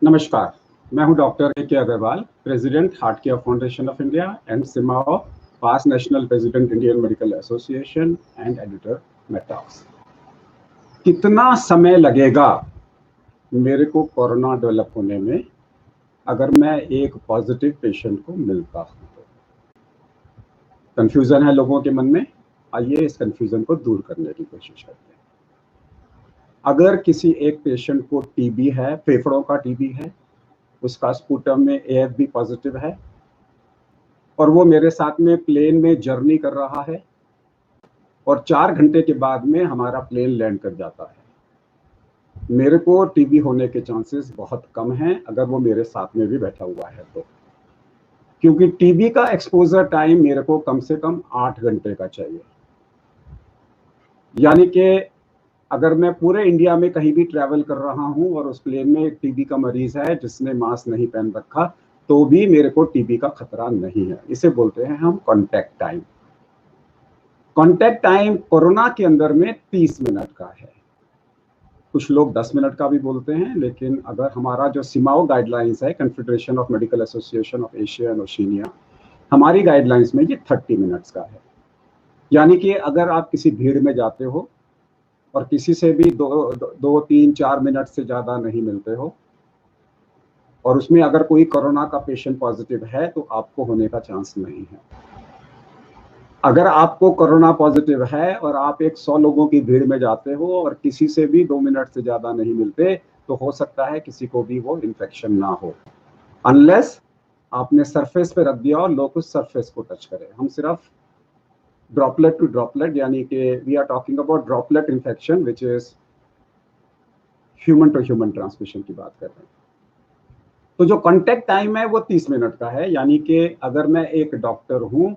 नमस्कार, मैं हूं doctor A K Agarwal, president heart care foundation of India and CMAAO, past national president Indian medical association and editor Medtalks. कितना समय लगेगा मेरे को कोरोना डेवलप होने में अगर मैं एक पॉजिटिव पेशेंट को मिलता हूं तो? कंफ्यूजन है लोगों के मन में। आइए इस कंफ्यूजन को दूर करने की कोशिश करते हैं। अगर किसी एक पेशेंट को टीबी है, फेफड़ों का टीबी है, उसका स्पूटम में एएफबी पॉजिटिव है और वो मेरे साथ में प्लेन में जर्नी कर रहा है और 4 घंटे के बाद में हमारा प्लेन लैंड कर जाता है, मेरे को टीबी होने के चांसेस बहुत कम हैं अगर वो मेरे साथ में भी बैठा हुआ है तो। क्योंकि टीबी का एक्सपोजर टाइम मेरे को कम से कम 8 घंटे का चाहिए। यानी कि अगर मैं पूरे इंडिया में कहीं भी ट्रैवल कर रहा हूं और उस प्लेन में एक टीबी का मरीज है जिसने मास्क नहीं पहन रखा, तो भी मेरे को टीबी का खतरा नहीं है। इसे बोलते हैं हम contact time. Contact time corona के अंदर में 30 मिनट का है। कुछ लोग 10 मिनट का भी बोलते हैं, लेकिन अगर हमारा जो सिमाओ गाइडलाइंस है, confederation of medical association of Asia and Oceania, हमारी गाइडलाइंस में ये 30 मिनट्स का है। यानी कि अगर आप किसी भीड़ में जाते हो और किसी से भी 2, 3, 4 मिनट से ज़्यादा नहीं मिलते हो और उसमें अगर कोई कोरोना का पेशेंट पॉजिटिव है तो आपको होने का चांस नहीं है। अगर आपको कोरोना पॉजिटिव है और आप एक 100 लोगों की भीड़ में जाते हो और किसी से भी 2 मिनट से ज़्यादा नहीं मिलते, तो हो सकता है किसी को भी वो इन्फेक्शन ना हो, अनलेस आपने सरफेस पे रख दिया और लोग उस सरफेस को टच करें। हम सिर्फ ड्रॉपलेट टू ड्रॉपलेट, यानी कि we are talking about droplet infection which is human to human transmission की बात कर रहे हैं। तो जो कॉन्टैक्ट टाइम है वो 30 मिनट का है। यानी कि अगर मैं एक डॉक्टर हूं,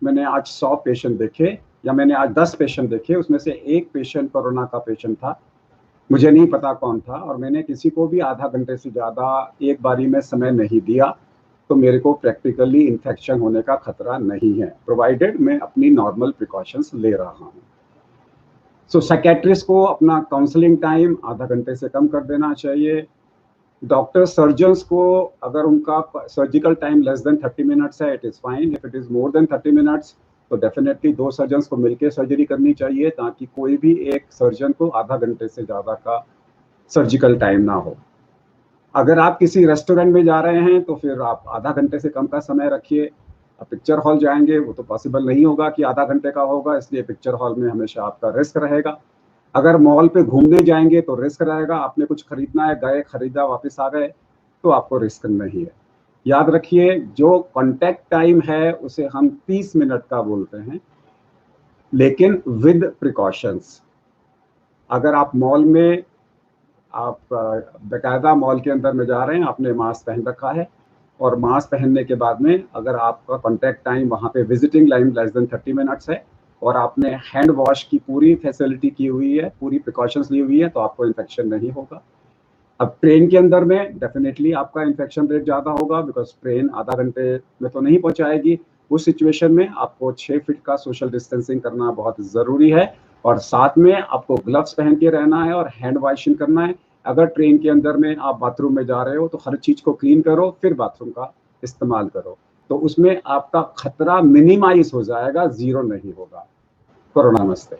मैंने आज 100 पेशेंट देखे या मैंने आज 10 पेशेंट देखे, उसमें से एक पेशेंट कोरोना का पेशेंट था, मुझे नहीं पता कौन था, और मैंने किसी को भी आधा घंटे से ज़्यादा एक बारी में समय नहीं दिया, तो मेरे को प्रैक्टिकली इन्फेक्शन होने का खतरा नहीं है, प्रोवाइडेड मैं अपनी नॉर्मल प्रिकॉशंस ले रहा हूँ। सो साइकेट्रिस्ट को अपना काउंसलिंग टाइम आधा घंटे से कम कर देना चाहिए। डॉक्टर सर्जन्स को अगर उनका surgical time less than 30 minutes है, it is fine. If it is more than 30 minutes तो डेफिनेटली 2 सर्जन्स को मिलकर सर्जरी करनी चाहिए, ताकि कोई भी एक सर्जन को आधा घंटे से ज़्यादा का सर्जिकल टाइम ना हो। अगर आप किसी रेस्टोरेंट में जा रहे हैं तो फिर आप आधा घंटे से कम का समय रखिए। अब पिक्चर हॉल जाएंगे वो तो पॉसिबल नहीं होगा कि आधा घंटे का होगा, इसलिए पिक्चर हॉल में हमेशा आपका रिस्क रहेगा। अगर मॉल पे घूमने जाएंगे तो रिस्क रहेगा, आपने कुछ खरीदना है, गए, खरीदा, वापस आ गए, तो आपको रिस्क नहीं है। याद रखिए, जो कॉन्टैक्ट टाइम है उसे हम 30 मिनट का बोलते हैं, लेकिन विद प्रिकॉशंस। अगर आप मॉल में, आप बाकायदा मॉल के अंदर में जा रहे हैं, आपने मास्क पहन रखा है, और मास्क पहनने के बाद में अगर आपका कॉन्टैक्ट टाइम वहाँ पे visiting line less than 30 minutes है और आपने हैंड वॉश की पूरी फैसिलिटी की हुई है, पूरी प्रिकॉशंस ली हुई है, तो आपको इन्फेक्शन नहीं होगा। अब ट्रेन के अंदर में डेफिनेटली आपका इन्फेक्शन रेट ज़्यादा होगा, बिकॉज ट्रेन आधा घंटे में तो नहीं पहुँचाएगी। उस सिचुएशन में आपको 6 फीट का सोशल डिस्टेंसिंग करना बहुत ज़रूरी है, और साथ में आपको ग्लव्स पहन के रहना है और हैंड वॉशिंग करना है। अगर ट्रेन के अंदर में आप बाथरूम में जा रहे हो तो हर चीज़ को क्लीन करो, फिर बाथरूम का इस्तेमाल करो, तो उसमें आपका खतरा मिनिमाइज हो जाएगा, ज़ीरो नहीं होगा। कोरोना नमस्ते।